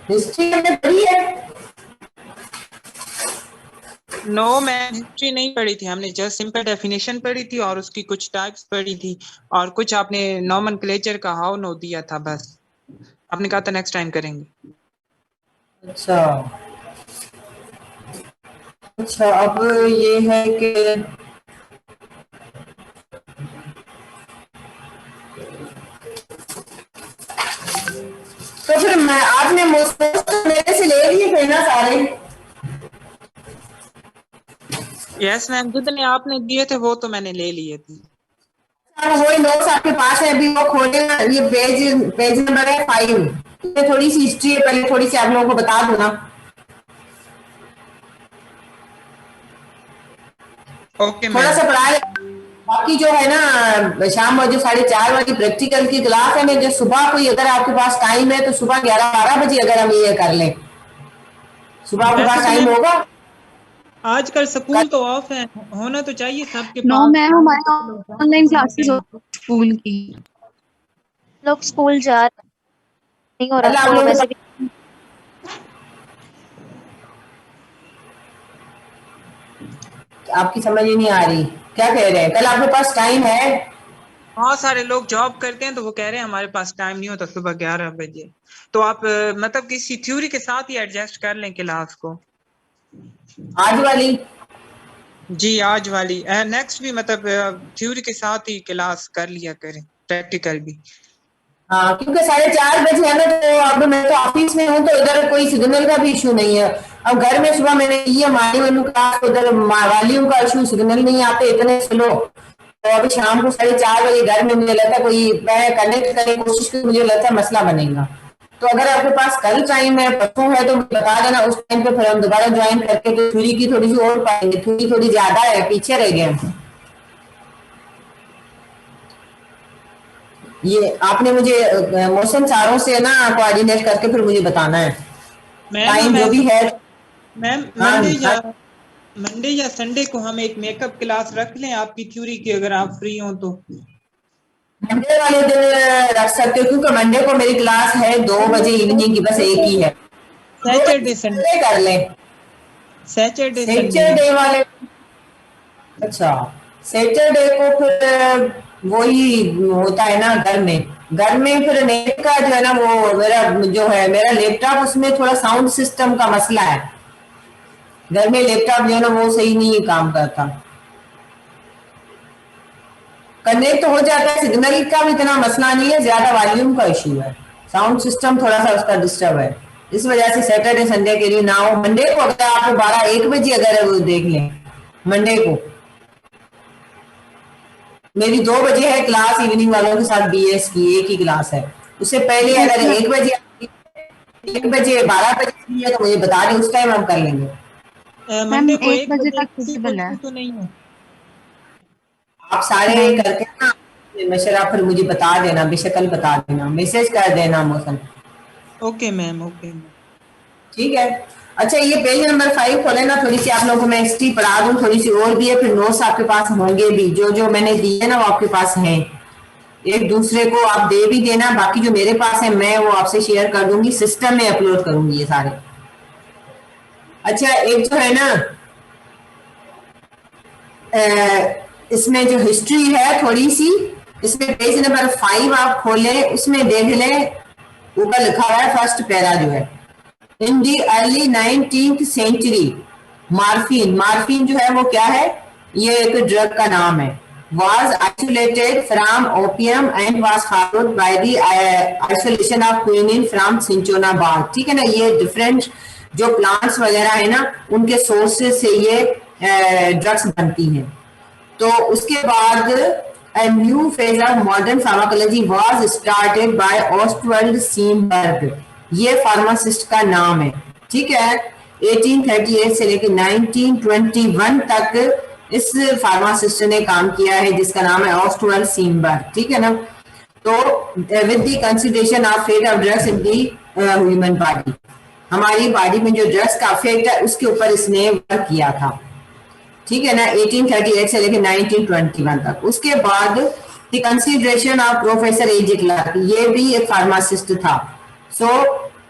History हमने पढ़ी है। नो मैम, हिस्ट्री नहीं पढ़ी थी हमने, जस्ट सिंपल डेफिनेशन पढ़ी थी और उसकी कुछ टाइप्स पढ़ी थी, और कुछ आपने नोमेनक्लेचर का हाउ नो दिया था बस। आपने कहा था नेक्स्ट टाइम करेंगे। अच्छा अच्छा, अब ये है कि तो फिर मैं आपने मुझसे मेरे से ले लिए थे ना सारे। यस मैम, जितने आपने दिए थे वो तो मैंने ले लिए थे। हाँ, वही नोट्स आपके पास है अभी, वो खोले ना, ये पेज पेज नंबर है 5। ये थोड़ी सी हिस्ट्री है, पहले थोड़ी सी आप लोगों को बता दूं ना। ओके थोड़ा मैम। सा पढ़ा ले। बाकी जो है ना, शाम में जो 4:30 वाली प्रैक्टिकल की क्लास है ना, जो सुबह कोई अगर आपके पास टाइम है तो सुबह 11-12 बजे अगर हम ये कर लें, सुबह आपके वैसे पास तो टाइम मैम होगा। आजकल कल स्कूल तो ऑफ है, होना तो चाहिए सबके नो पास मैम, टाइम, हमारे तो लोग जाते ऑनलाइन तो हैं क्लासेस कहीं हो तो। स्कूल की। लोग स्कूल जा रहे नहीं हो रहा कल आप तो लोगों के वैसे भी। पास, आपकी समझ ही नहीं आ रही, क्या कह रहे हैं? कल आपके पास टाइम है? बहुत सारे लोग जॉब करते हैं तो वो कह रहे हैं हमारे पास टाइम नहीं होता सुबह 11 बजे। तो आप मतलब किसी थ्योरी के साथ ही एडजस्ट कर लें क्लास को। आज वाली? जी आज वाली, नेक्स्ट भी मतलब थ्योरी के साथ ही क्लास कर लिया करें, प्रैक्टिकल भी। हाँ, क्योंकि 4:30 बजे है ना, तो अब मैं तो ऑफिस में हूँ तो इधर कोई सिग्नल का भी इशू नहीं है। अब घर में सुबह मैंने ये मानी वाली क्लास, तो उधर वॉल्यूम का इशू, सिग्नल नहीं आते इतने स्लो। तो अभी शाम को 4:30 बजे घर में मुझे लगता है कोई मैं कनेक्ट करने की कोशिश की, मुझे लगता है मसला बनेगा। तो अगर आपके पास कल टाइम है, परसों है, तो मुझे बता देना, उस टाइम पे फिर हम दोबारा ज्वाइन करके तो थ्योरी की थोड़ी सी और पाएंगे। थ्योरी थोड़ी ज्यादा है, पीछे रह गए हम। ये आपने मुझे मौसम चारों से ना कोऑर्डिनेट करके फिर मुझे बताना है मैम टाइम हम जो भी ऐसा, है। मैम हाँ हाँ, मंडे या संडे को हम एक मेकअप क्लास रख लें आपकी थ्योरी की, अगर आप फ्री हो तो। मंडे वाले दिन रख सकते हो, क्योंकि मंडे को मेरी क्लास है 2 बजे इवनिंग की, बस एक ही है। 2 बजे सैटरडे से संडे, पहले कर लें। Saturday Sunday. सैटरडे वाले? अच्छा, सैटरडे को फिर वही होता है ना घर में। घर में फिर नेट का जो है ना, वो मेरा जो है मेरा लैपटॉप, उसमें थोड़ा साउंड सिस्टम का मसला है। घर में लैपटॉप जो है ना वो सही नहीं काम करता। कनेक्ट तो हो जाता है, सिग्नल का भी इतना मसला नहीं है, ज्यादा वॉल्यूम का इशू है। साउंड सिस्टम थोड़ा सा उसका डिस्टर्ब है, इस वजह से सैटरडे संडे के लिए ना हो। मंडे को अगर आपको 12-1 बजे अगर वो देख लें, मंडे को मेरी 2 बजे है क्लास इवनिंग वालों के साथ, बीएस की एक ही क्लास है। उससे पहले एक अगर मिनट। 1 बजे, 1 बजे 12 बजे की है तो मुझे बता दें, उस टाइम हम कर लेंगे। मैम मंडे को 1 बजे 1 बजे तक किसी को पॉसिबल है। इशू तो नहीं है? आप सारे नहीं। करके ना मशरा फिर मुझे बता देना, बेशकल बता देना, मैसेज कर देना मौसम। Okay ma'am, okay ma'am. ठीक है। अच्छा, ये पेज नंबर 5 खोले ना, थोड़ी सी आप लोगों को मैं हिस्ट्री पढ़ा दूं, थोड़ी सी और भी है, फिर नोट्स आपके पास होंगे भी, जो जो मैंने दिए ना वो आपके पास हैं। एक दूसरे को आप दे भी देना, बाकी जो मेरे पास है मैं वो आपसे शेयर कर दूंगी, सिस्टम में अपलोड करूंगी ये सारे। अच्छा, एक जो है ना, इसमें जो हिस्ट्री है थोड़ी सी, इसमें पेज नंबर 5 आप खोले, उसमें देख लें, ऊपर लिखा हुआ है फर्स्ट पैरा जो है, in the early 19th century morphine. Morphine जो है वो क्या है? ये एक ड्रग का नाम है। was isolated from opium and was followed by the isolation of quinine from cinchona bark। ठीक है ना, ये डिफरेंट जो प्लांट्स वगैरह है ना, उनके सोर्सेज से ये ड्रग्स बनती हैं। तो उसके बाद a new phase of modern pharmacology was started by Ostwald Steenberg। ये फार्मासिस्ट का नाम है। ठीक है, 1838 से लेकर 1921 तक इस फार्मासिस्ट ने काम किया है, जिसका नाम है ऑस्टवर्ल्ड सीनबर्ग। ठीक है ना। तो with the consideration of fate of drugs in the human body, हमारी बॉडी में जो ड्रग्स का इफेक्ट है उसके ऊपर इसने वर्क किया था। ठीक है ना, 1838 से लेकर 1921 तक। उसके बाद the consideration of professor AJ Clark, ये भी एक फार्मासिस्ट था। सो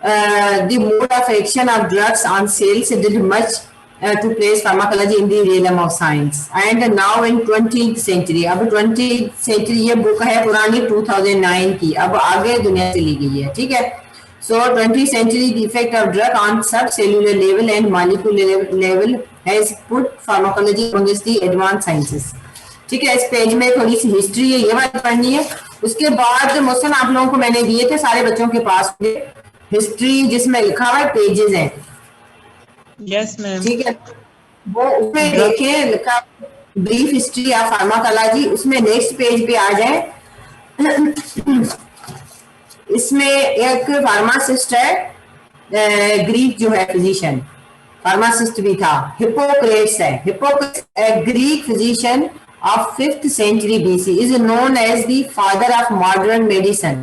the mode of action of drugs on cells did much to place pharmacology in the realm of science. And now in 20th century, अब 20th century ये book है पुरानी 2009 की, अब आगे दुनिया चली गई है, ठीक है. So 20th century, the effect of drug on subcellular level and molecular level has put pharmacology amongst the advanced sciences. ठीक है, इस पेज में थोड़ी सी हिस्ट्री है, ये बात पढ़नी है. उसके बाद मोहसिन आप लोगों को मैंने दिए थे सारे बच्चों के पास हिस्ट्री जिसमें लिखा हुआ है, पेजेस हैं. Yes ma'am. ठीक है, वो उसमें देखें लिखा ब्रीफ हिस्ट्री ऑफ फार्माकोलॉजी, उसमें नेक्स्ट पेज पे आ जाए. इसमें एक फार्मासिस्ट है, ग्रीक जो है फिजिशियन, फार्मासिस्ट भी था, हिप्पोक्रेट्स है. Hippocrates A Greek physician of 5th century BC is known as the father of modern medicine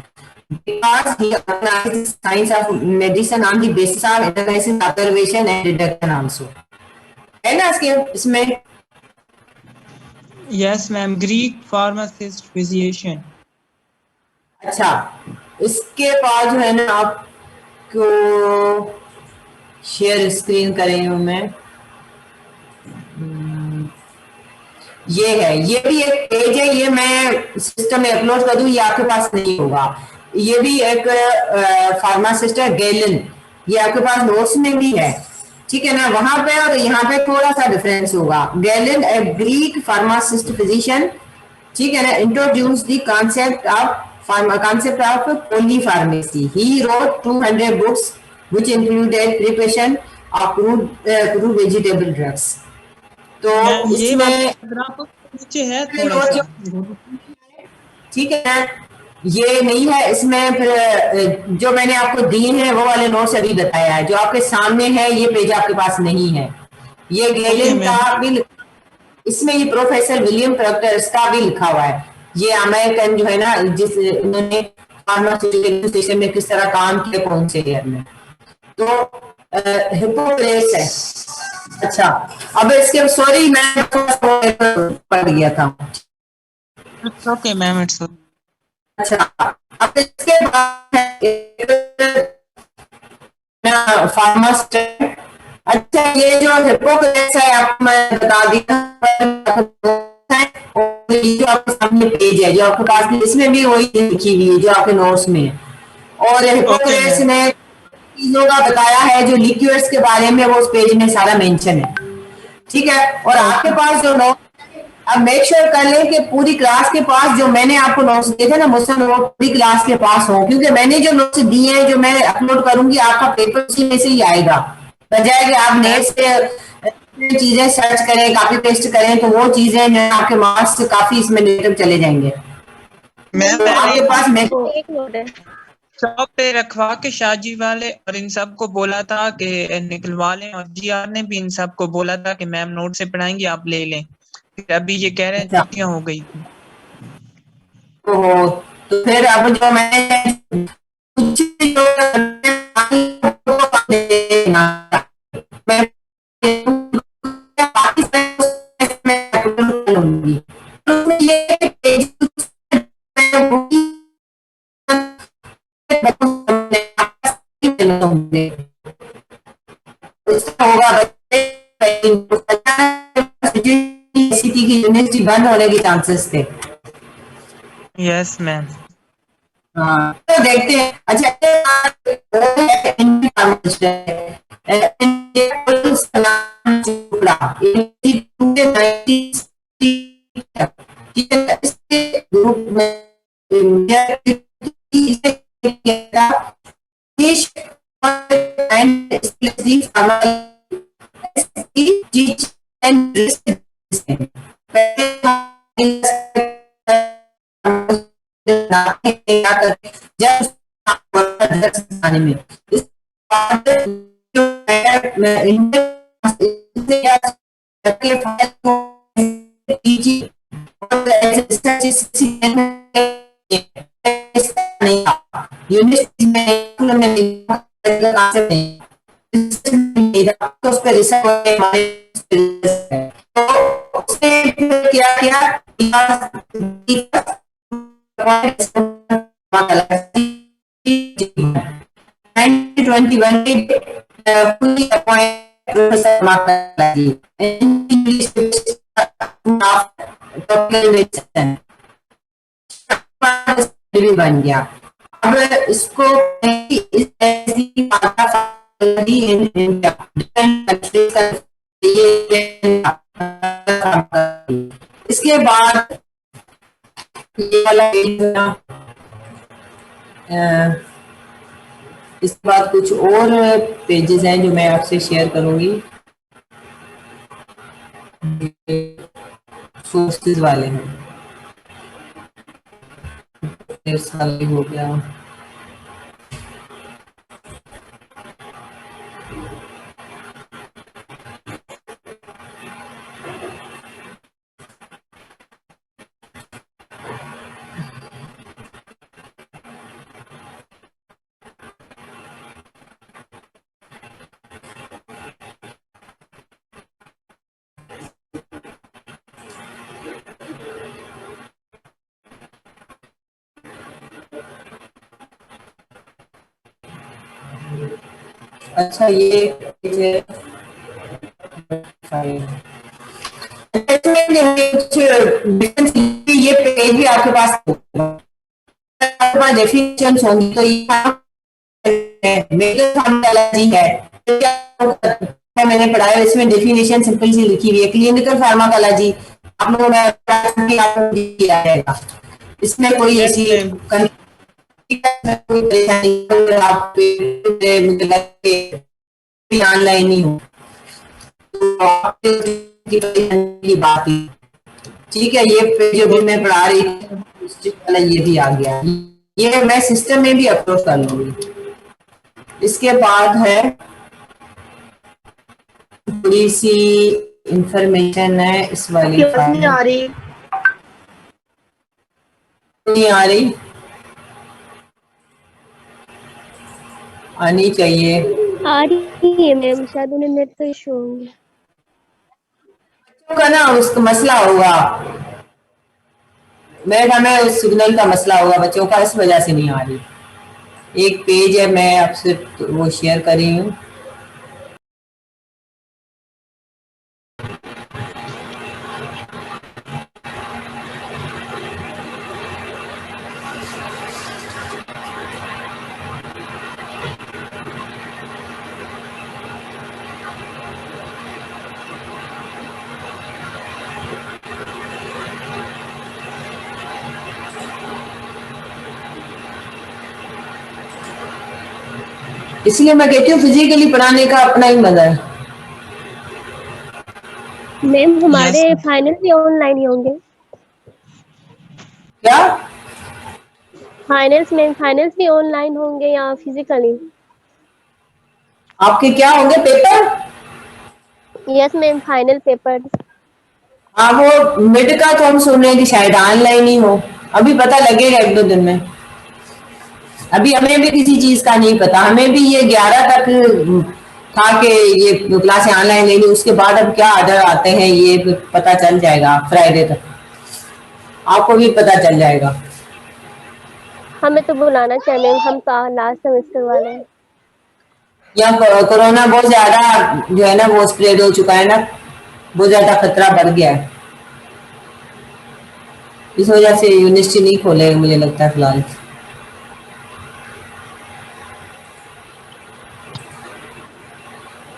because he organized the science of medicine on the basis of analysis, observation and deduction also. है ना इसमें? Yes ma'am. Greek pharmacist physician. अच्छा, इसके बाद जो है ना आपको शेयर स्क्रीन करें हूं मैं. ये है, ये भी एक पेज है, ये मैं सिस्टम में अपलोड कर दूं, ये आपके पास नहीं होगा. ये भी एक फार्मासिस्ट है गैलन, ये आपके पास नोट्स में भी है, ठीक है ना. वहां पे और यहाँ पे थोड़ा सा डिफरेंस होगा. गैलन ए ग्रीक फार्मासिस्ट फिजिशियन, ठीक है ना, introduce the concept of polypharmacy. He wrote 200 books which included preparation of crude vegetable drugs. तो इसमें नीचे है थोड़ा सा, ठीक है, ये नहीं है इसमें. फिर जो मैंने आपको दिए हैं वो वाले नोट्स अभी बताया है, जो आपके सामने है ये पेज आपके पास नहीं है. ये गैलन का भी, इसमें ये प्रोफेसर विलियम प्रोक्टर इसका भी लिखा हुआ है. ये अमेरिकन जो है ना, जिस उन्होंने फार्मास्यूटिकल में किस तरह काम किया, कौन से ईयर में. तो हिप्पोक्रेट्स है. अच्छा, अब इसके सॉरी मैं पढ़ गया था. ओके मैम, इट्स अच्छा, अब इसके बाद फार्मासिस्ट. अच्छा, ये जो हिप्पोक्रेट्स है आपको मैं बता दिया, जो आपके सामने पेज है जो आपके पास, इसमें भी वही लिखी हुई है जो आपके नोट्स में है. और हिप्पोक्रेट्स ने चीजों का बताया है जो लिक्विड्स के बारे में, वो उस पेज में सारा मेंशन है, ठीक है. और आपके पास जो नोट, अब मेक श्योर कर लें कि पूरी क्लास के पास जो मैंने आपको नोट्स दिए थे ना मुझसे, वो पूरी क्लास के पास हो, क्योंकि मैंने जो नोट्स दिए हैं जो मैं अपलोड करूंगी आपका पेपर उसी में से ही आएगा, बजाय कि आप नेट से चीजें सर्च करें, कॉपी पेस्ट करें, तो वो चीजें जो आपके मार्क्स काफी इसमें नेगेटिव चले जाएंगे. तो आपके पास शॉप पे रखवा के शाहजी वाले और इन सब को बोला था कि निकलवा लें, और जीआर ने भी इन सब को बोला था कि मैम नोट से पढ़ाएंगे, आप ले लें. फिर अभी ये कह रहे हैं छुट्टियां हो गई. तो फिर अब जो मैं की यूनिवर्सिटी बंद होने के चांसेस थे. Yes ma'am. हाँ, तो देखते हैं. अच्छा, ग्रुप में 2021 में fully appointed Professor Makalaji भी बन गया। अब इसको इसके बाद ये वाला इसके बाद कुछ और पेजेस हैं जो मैं आपसे शेयर करूंगी, सोर्सेज वाले हैं। 1.5 साल हो गया। अच्छा ये ये पेज भी आपके पास डेफिनेशन होंगी, तो ये मेजर है मैंने पढ़ाया, इसमें डेफिनेशन सिंपल सी लिखी हुई है। क्लिनिकल फार्माकोलॉजी आप लोगों ने दिया है, इसमें कोई ऐसी कोई परेशानी आप ऑनलाइन नहीं हो की बात, ठीक है। ये जो भी मैं पढ़ा रही थी ये भी आ गया, ये मैं सिस्टम में भी अपलोड कर लूंगी। इसके बाद है थोड़ी सी इंफॉर्मेशन है इस वाली फाइल। नहीं आ रही, नहीं आ रही, आनी चाहिए। आ रही है मैम, शायद उन्हें नेट का इशू होगा। का ना उसका मसला होगा, मैडम है उस सिग्नल का मसला होगा बच्चों का, इस वजह से नहीं आ रही। एक पेज है मैं आपसे वो शेयर कर रही हूँ। इसलिए मैं कहती हूँ फिजिकली पढ़ाने का अपना ही मजा है। मैम हमारे फाइनल भी ऑनलाइन ही होंगे क्या? फाइनल्स भी ऑनलाइन होंगे या फिजिकली? आपके क्या होंगे paper? Yes ma'am, final paper. हाँ वो मिड का तो हम सुन रहे हैं कि शायद ऑनलाइन ही हो, अभी पता लगेगा 1-2 दिन में। अभी हमें भी किसी चीज का नहीं पता, हमें भी ये 11 तक था कि ये क्लासें ऑनलाइन लेनी, उसके बाद अब क्या ऑर्डर आते हैं ये पता चल जाएगा। फ्राइडे तक आपको भी पता चल जाएगा। हमें तो बुलाना चाहिए मैम, हम तो लास्ट सेमेस्टर वाले हैं। यहाँ कोरोना बहुत ज्यादा जो है ना वो स्प्रेड हो चुका है ना, बहुत ज्यादा खतरा बढ़ गया है, इस वजह से यूनिवर्सिटी नहीं खोले मुझे लगता है फिलहाल।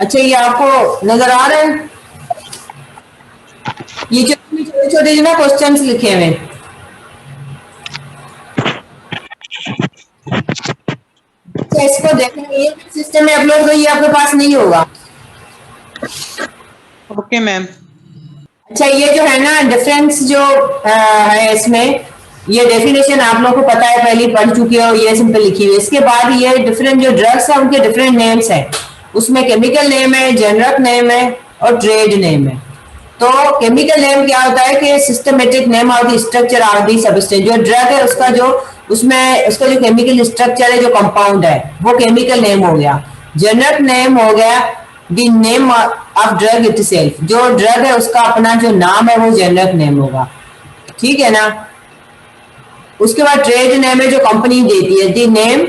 अच्छा ये आपको नजर आ रहे हैं ये छोटे छोटे जो ना क्वेश्चंस लिखे हुए, इसको देखना, ये सिस्टम में अपलोड तो ये आपके पास नहीं होगा। Okay ma'am. अच्छा ये जो है ना डिफरेंस जो है इसमें, ये डेफिनेशन आप लोगों को पता है, पहले पढ़ चुके हो, ये सिंपल लिखी हुई है। इसके बाद ये डिफरेंट जो ड्रग्स है उनके डिफरेंट नेम्स हैं, उसमें केमिकल नेम है, जेनरिक नेम है और ट्रेड नेम है। तो केमिकल नेम क्या होता है कि systematic name of the structure of the substance, जो ड्रग है उसका जो उसमें उसका जो केमिकल स्ट्रक्चर है, जो कंपाउंड है वो केमिकल नेम हो गया। जेनरिक नेम हो गया the name of drug itself, जो ड्रग है उसका अपना जो नाम है वो जेनरिक नेम होगा, ठीक है ना। उसके बाद ट्रेड नेम है जो कंपनी देती है, the name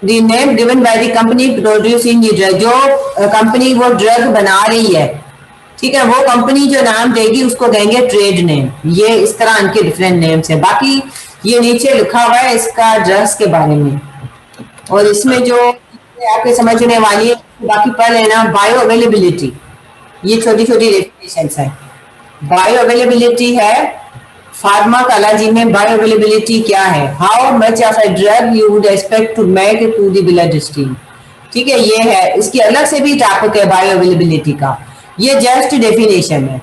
the name given by the company producing the drug, जो कंपनी वो ड्रग बना रही है, ठीक है, वो कंपनी जो नाम देगी उसको देंगे ट्रेड नेम। ये इस तरह इनके डिफरेंट नेम्स है। बाकी ये नीचे लिखा हुआ है इसका ड्रग्स के बारे में, और इसमें जो आपके समझने वाली है बाकी पढ़ लेना। बायो अवेलेबिलिटी, ये छोटी छोटी डेफिनेशंस है। बायो अवेलेबिलिटी है फार्माकोलॉजी में। बायो अवेलेबिलिटी क्या है? How much of a drug you would expect to make to the blood stream, ठीक है, ये है। इसकी अलग से भी टॉपिक है बायो अवेलेबिलिटी का, ये जस्ट डेफिनेशन है।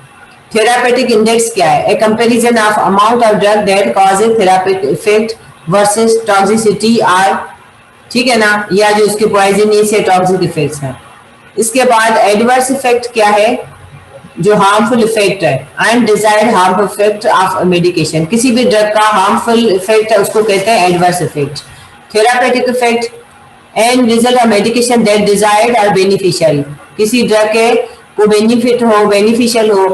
थेरापेटिक इंडेक्स क्या है? A comparison of amount of drug that causes therapeutic effect versus toxicity are, ठीक है ना, या जो उसके पॉइजनस या टॉक्सिक इफेक्ट्स हैं। इसके बाद एडवर्स इफेक्ट क्या है? जो हार्मफुल इफेक्ट है, undesired harmful effect of medication, किसी भी ड्रग का हार्मफुल इफेक्ट है उसको कहते हैं adverse effect. Therapeutic effect and result of medication that desired और बेनिफिशियल, किसी ड्रग के को बेनिफिट हो, बेनिफिशियल हो,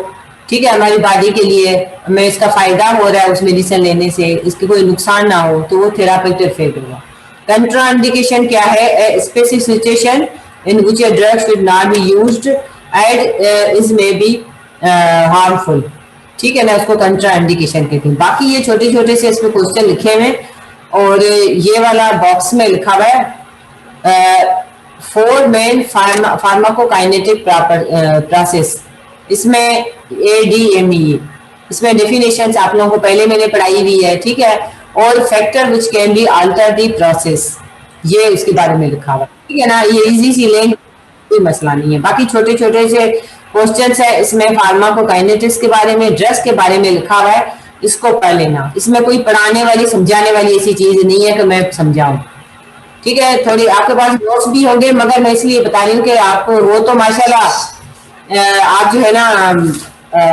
ठीक है, हमारी बॉडी के लिए, हमें इसका फायदा हो रहा है उस मेडिसिन लेने से, इसके कोई नुकसान ना हो, तो वो थेरापेटिक इफेक्ट होगा। कंट्रा इंडिकेशन क्या है? Specific situation in which a drug should not be used and is may be harmful, ठीक है ना, उसको कंट्रा इंडिकेशन कहते हैं। बाकी ये छोटे छोटे से इसमें क्वेश्चन लिखे हुए हैं, और ये वाला बॉक्स में लिखा हुआ है 4 मेन फार्माकोकाइनेटिक प्रोसेस, इसमें ADME, इसमें डेफिनेशंस आप लोगों को पहले मैंने पढ़ाई हुई है, ठीक है, और factor which can be alter the process, ये उसके बारे में लिखा हुआ, ठीक है ना। ये इजी सी लेंगे, कोई मसला नहीं है। बाकी छोटे छोटे से क्वेश्चंस है इसमें फार्माकोकाइनेटिक्स के बारे में, ड्रग्स के बारे में लिखा हुआ है, इसको पढ़ लेना। इसमें कोई पढ़ाने वाली समझाने वाली ऐसी चीज नहीं है कि मैं समझाऊं, ठीक है। थोड़ी आपके पास नोट्स भी होंगे, मगर मैं इसलिए बता रही हूँ कि आपको वो तो माशाल्लाह आप जो है ना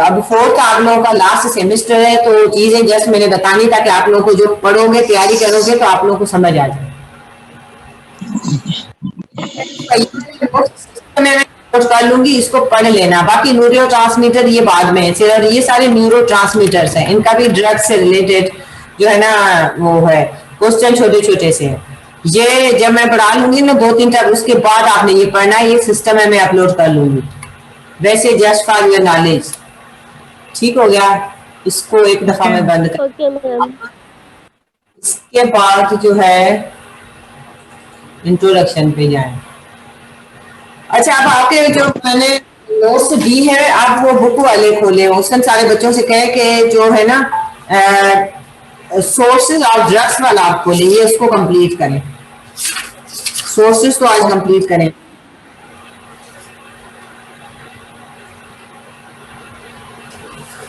अब 4th आप लोगों का लास्ट सेमेस्टर है, तो चीजें जस्ट मैंने बतानी ताकि आप लोगों को जो पढ़ोगे तैयारी करोगे तो आप लोगों को समझ आ जाए। मैं कर लूंगी, इसको पढ़ लेना। बाकी न्यूरो ट्रांसमीटर ये बाद में, सिर्फ ये सारे न्यूरो ट्रांसमीटर्स हैं, इनका भी ड्रग से रिलेटेड जो है ना वो है, क्वेश्चन छोटे छोटे से। ये जब मैं पढ़ा लूंगी ना 2-3 टाइम, उसके बाद आपने ये पढ़ना है, ये सिस्टम है, मैं अपलोड कर लूंगी। वैसे जस्ट फॉर योर नॉलेज, ठीक हो गया। इसको एक दफा मैं बंद कर। Okay ma'am. इसके बाद जो है इंट्रोडक्शन पे जाएं। अच्छा, अब आपके जो मैंने नोट्स दी है, आप वो बुक वाले खोले, उसमें सारे बच्चों से कहे कि जो है ना सोर्सेज ऑफ ड्रग्स वाला आप खोले, ये उसको कंप्लीट करें। सोर्सेज तो आज कंप्लीट करें।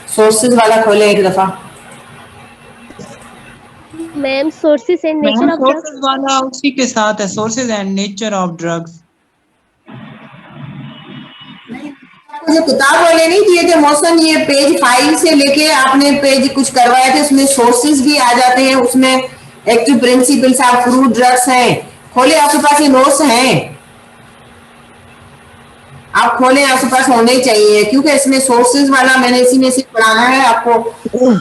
सोर्सेज वाला खोले एक दफा। Ma'am sources and nature of sources वाला उसी के साथ है, sources and nature of drugs. मुझे किताब वाले नहीं दिए थे मौसम, ये पेज 5 से लेके आपने पेज कुछ करवाए थे, उसमें सोर्सेज भी आ जाते हैं, उसमें active principles of fruit drugs हैं। खोले, आपके पास ये नोट्स हैं, आप खोले, आपके पास होने ही चाहिए, क्योंकि इसमें सोर्सेज वाला मैंने इसी में से पढ़ाना है आपको।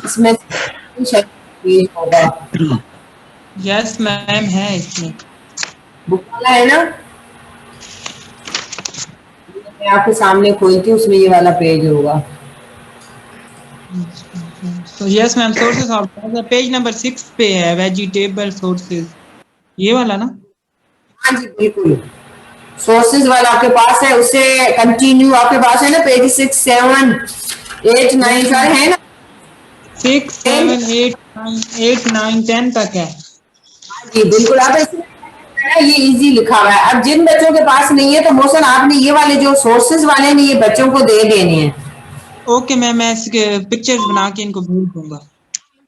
इसमें होगा। यस मैम, है इसमें बुक वाला है ना, मैं आपके सामने खोलती हूँ, उसमें ये वाला पेज होगा। तो yes ma'am, sources of page number 6 पे है, वेजिटेबल सोर्सेज, ये वाला ना? हाँ जी बिल्कुल, सोर्सेज वाला आपके पास है, उससे कंटिन्यू आपके पास है ना, पेज 6, 7, 8, 9 सारे हैं ना, 6, 7, 8, 9, 10 तक है। जी बिल्कुल। आप इसमें ये इजी लिखा हुआ है। अब जिन बच्चों के पास नहीं है तो मोहसन आपने ये वाले जो सोर्सेज वाले ने ये बच्चों को दे देने हैं। ओके मैम, मैं इसके पिक्चर्स बना के इनको भेज दूंगा।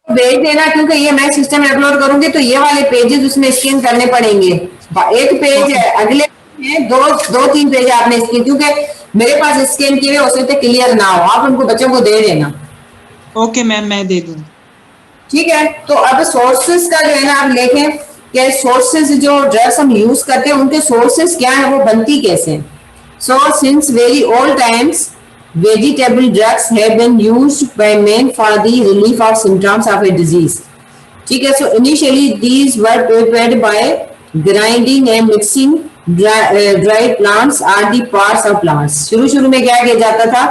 भेज देना, क्योंकि ये मैं सिस्टम में अपलोड करूंगी तो ये वाले पेजेस उसमें स्कैन करने पड़ेंगे। एक पेज है, अगले में 2-3 पेज आपने स्कैन, क्योंकि मेरे पास स्कैन किए हुए हो सकते क्लियर ना हो, आप उनको बच्चों को दे देना। ओके मैम, मैं दे दूंगा। ठीक है, तो अब सोर्सेज का जो है ना आप लिखें कि सोर्सेज जो ड्रग्स हम यूज करते हैं उनके सोर्सेज क्या है, वो बनती कैसे हैं। So since very old times vegetable drugs have been used by men for the relief of symptoms of a disease. ठीक है, so initially these were prepared by grinding and mixing dried plants or the parts of plants. शुरू में क्या किया जाता था,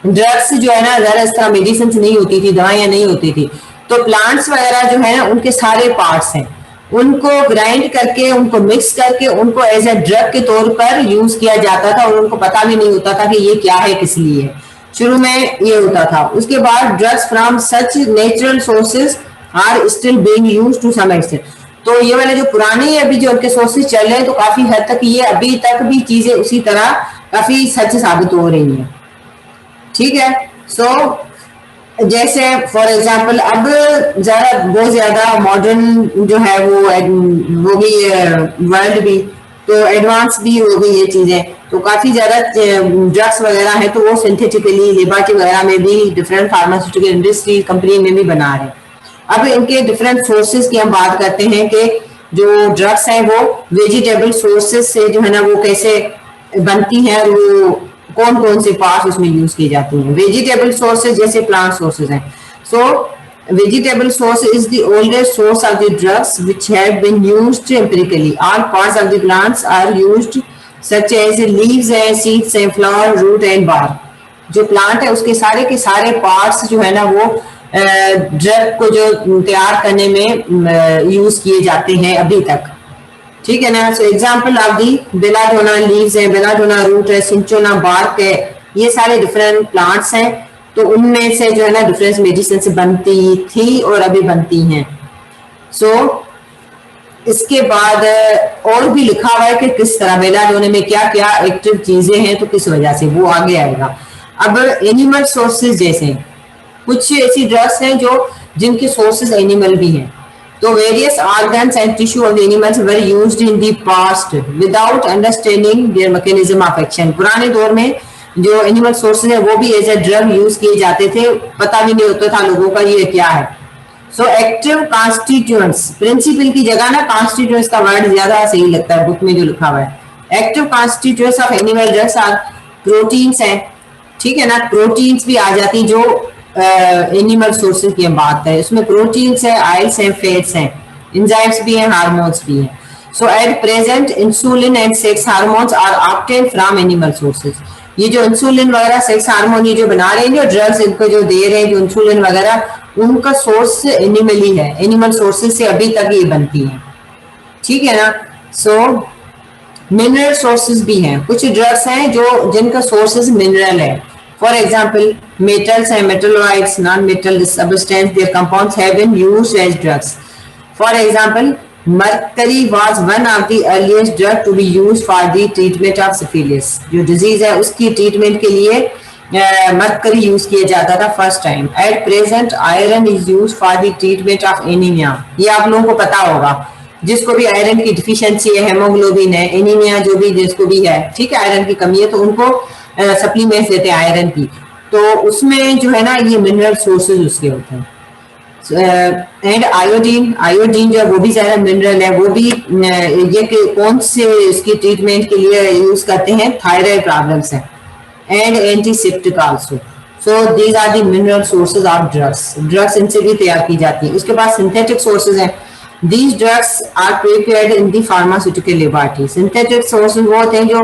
drugs जो है ना, ज्यादा इस तरह मेडिसिन नहीं होती थी, दवाइयां नहीं होती थी, तो प्लांट्स वगैरह जो है ना उनके सारे पार्ट्स हैं, उनको ग्राइंड करके, उनको मिक्स करके, उनको एज ए ड्रग के तौर पर यूज किया जाता था और उनको पता भी नहीं होता था कि ये क्या है, किस लिए। शुरू में ये होता था। उसके बाद drugs from such natural sources are still being used to some extent. तो ये वाले जो पुराने अभी जो उनके सोर्सेज चल रहे हैं, तो काफी हद तक ये अभी तक भी चीजें उसी तरह काफी सच साबित हो रही हैं। ठीक है। सो जैसे फॉर एग्जांपल अब बहुत ज्यादा मॉडर्न जो है वो भी वर्ल्ड भी तो एडवांस भी हो गई ये चीजें, तो काफी ज्यादा ड्रग्स वगैरह है, तो वो सिंथेटिकली लेबोरेटरी वगैरह में भी, डिफरेंट फार्मास्यूटिकल इंडस्ट्री कंपनी में भी बना रहे हैं। अब इनके डिफरेंट सोर्सेज की हम बात करते हैं कि जो ड्रग्स हैं वो वेजिटेबल सोर्सेज से जो है ना वो कैसे बनती हैं, वो कौन कौन से पार्ट्स उसमें यूज किए जाते हैं। वेजिटेबल सोर्सेज जैसे प्लांट सोर्सेज हैं। सो vegetable source is the oldest source of the drugs which have been used empirically. All parts of the plants are used such as leaves and seeds and flower, root and bark. जो plant है उसके सारे के सारे parts जो है ना वो ड्रग को जो तैयार करने में यूज किए जाते हैं अभी तक। ठीक है ना। So example of the belladonna leaves है, बेलाडोना रूट है, सिंचोना बार्क है, ये सारे डिफरेंट प्लांट्स हैं, तो उनमें से जो है ना डिफरेंट मेडिसिन से बनती थी और अभी बनती हैं। सो इसके बाद और भी लिखा हुआ है कि किस तरह बेलाडोना में क्या क्या एक्टिव चीजें हैं, तो किस वजह से, वो आगे आएगा। अब एनिमल सोर्सेज जैसे कुछ ऐसी ड्रग्स हैं जो जिनके सोर्सेज एनिमल भी हैं, तो various organs and tissue of animals were used in the past without understanding their mechanism of action. पुराने दौर में जो एनिमल सोर्सेज है वो भी एज ए ड्रग यूज किए जाते थे, पता भी नहीं होता था लोगों का ये क्या है। सो एक्टिव कॉन्स्टिट्यूएंट्स, प्रिंसिपल की जगह ना कॉन्स्टिट्यूएंट्स का वर्ड ज्यादा सही लगता है बुक में जो लिखा हुआ है। Active constituents of animal drugs are proteins हैं। ठीक है ना, प्रोटीन्स भी आ जाती जो एनिमल सोर्सेज की हम बात करें, उसमें प्रोटीन्स है, ऑयल्स हैं, फैट्स हैं, एंजाइम्स भी हैं, हार्मोन्स भी हैं। So at present insulin and sex hormones are obtained from animal sources. ये जो इंसुलिन वगैरह, सेक्स हार्मोन, ये जो बना रहे हैं, जो ड्रग्स इनको जो दे रहे हैं, जो इंसुलिन वगैरह, उनका सोर्स एनिमल ही है, एनिमल सोर्सेज से अभी तक ये बनती है। ठीक है ना। सो मिनरल सोर्सेज भी हैं, कुछ ड्रग्स हैं जो जिनका सोर्सेज मिनरल है। फॉर एग्जाम्पल मेटल्स हैं, metalloids, non metal substance, there compounds have been used as drugs. For example mercury was one of the earliest drug to be used for the treatment of syphilis। जो disease है उसकी treatment के लिए mercury use किया जाता था first time. At present iron is use for the treatment of anaemia. ये आप लोगों को पता होगा, जिसको भी आयरन की डिफिशियंसी है, हेमोग्लोबिन है, एनीमिया जो भी जिसको भी है, ठीक है, आयरन की कमी है, तो उनको सप्लीमेंट्स देते हैं आयरन की, तो उसमें जो है ना ये मिनरल सोर्सेज उसके होते हैं। एंड आयोडीन जो है वो भी ज्यादा मिनरल है, वो भी ये कौन से इसकी ट्रीटमेंट के लिए यूज करते हैं, थायराइड प्रॉब्लम्स है, and antiseptic also. So these are the mineral sources of drugs इनसे भी तैयार की जाती है। उसके बाद सिंथेटिक सोर्सेज हैं। These drugs are prepared in the pharmaceutical laboratory। Synthetic sources वो होते हैं जो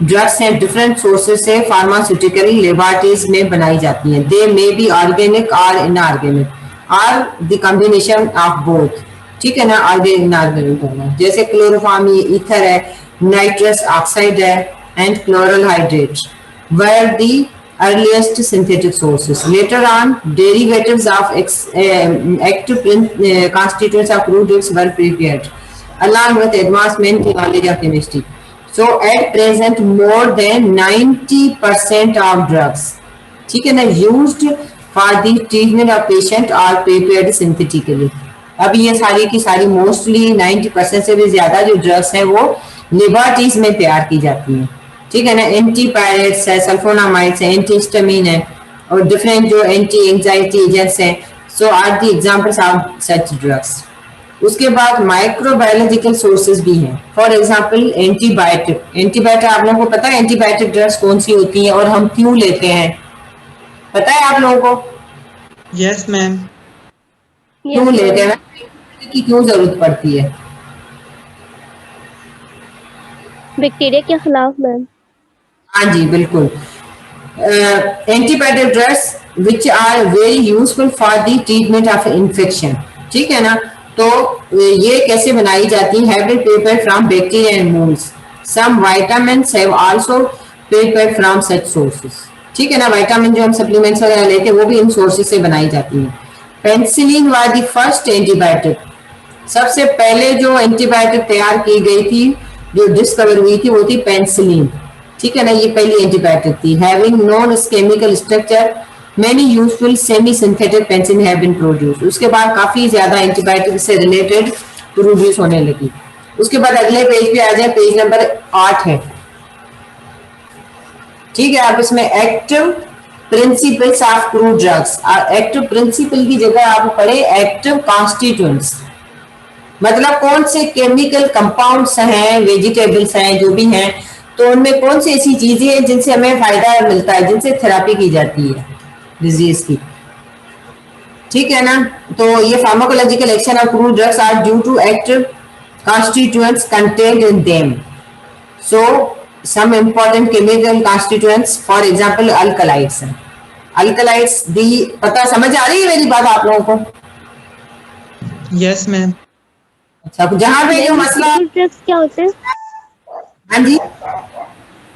ड्रग्स हैं डिफरेंट सोर्सेज से फार्मास्यूटिकल लेबोरेटरीज में बनाई जाती हैं। They may be organic or inorganic or the combination of both। ठीक है ना, ऑर्गेनिक इनऑर्गेनिक होना, जैसे क्लोरोफॉर्म, ईथर है, नाइट्रस ऑक्साइड है, and chloral hydrate were the earliest synthetic sources। Later on, derivatives of active constituents of crude drugs were prepared, along with advancement in knowledge of chemistry। So at present, more than 90% of drugs, ठीक है ना, used for the treatment of patient are prepared synthetically। अब ये सारी की सारी mostly 90% से भी ज्यादा जो ड्रग्स हैं वो लेबोरेटरीज में तैयार की जाती हैं। ठीक है ना, एंटीपायरेट्स है, सल्फोनामाइड्स है, एंटीहिस्टामिन है, और डिफरेंट जो एंटी एंजाइटी एजेंट्स हैं। So are the examples of such drugs. उसके बाद माइक्रोबायोलॉजिकल सोर्सेज भी हैं। फॉर एग्जांपल एंटीबायोटिक आप लोगों को पता है एंटीबायोटिक ड्रग्स कौन सी होती हैं और हम क्यों लेते हैं, पता है आप लोगों को? Yes ma'am. क्यों लेते हैं, कि क्यों जरूरत पड़ती है? बैक्टीरिया के खिलाफ मैम। हाँ जी बिल्कुल। Antibiotic drugs which are very useful for the treatment of infection, ठीक है ना। तो ये कैसे बनाई जाती है? Have been prepared from bacteria and moulds. Some vitamins have also prepared from such sources, ठीक है ना। विटामिन जो हम सप्लीमेंट्स वगैरह लेते हैं वो भी इन सोर्सेस से बनाई जाती है। Penicillin was the first antibiotic, सबसे पहले जो एंटीबायोटिक तैयार की गई थी, जो डिस्कवर हुई थी, वो थी पेनिसिलिन, ठीक है ना। ये पहली एंटीबायोटिक थी। Having non chemical structure many useful semi synthetic penicillin have been produced. उसके बाद काफी ज्यादा एंटीबायोटिक से रिलेटेड प्रोड्यूस होने लगी। उसके बाद अगले पेज पे आ जाए, पेज नंबर 8 है, ठीक है। आप इसमें active principles of crude drugs, active principal की जगह आप पढ़े एक्टिव कॉन्स्टिट्यूएंट्स, मतलब कौन से केमिकल कंपाउंड्स हैं, वेजिटेबल्स हैं, जो भी हैं, तो उनमें कौन सी ऐसी चीजें हैं जिनसे हमें फायदा मिलता है, जिनसे थेरेपी की जाती है डिजीज की, ठीक है ना। तो ये pharmacological action of crude drugs are due to active constituents contained in them. So some important chemical constituents, for example alkaloids हैं। अल्कलाइड्स दी पता समझ आ रही है मेरी बात आप लोगों को? Yes ma'am. अच्छा, जहां पे जो मसला, क्रूड ड्रग्स क्या होते हैं? हाँ जी,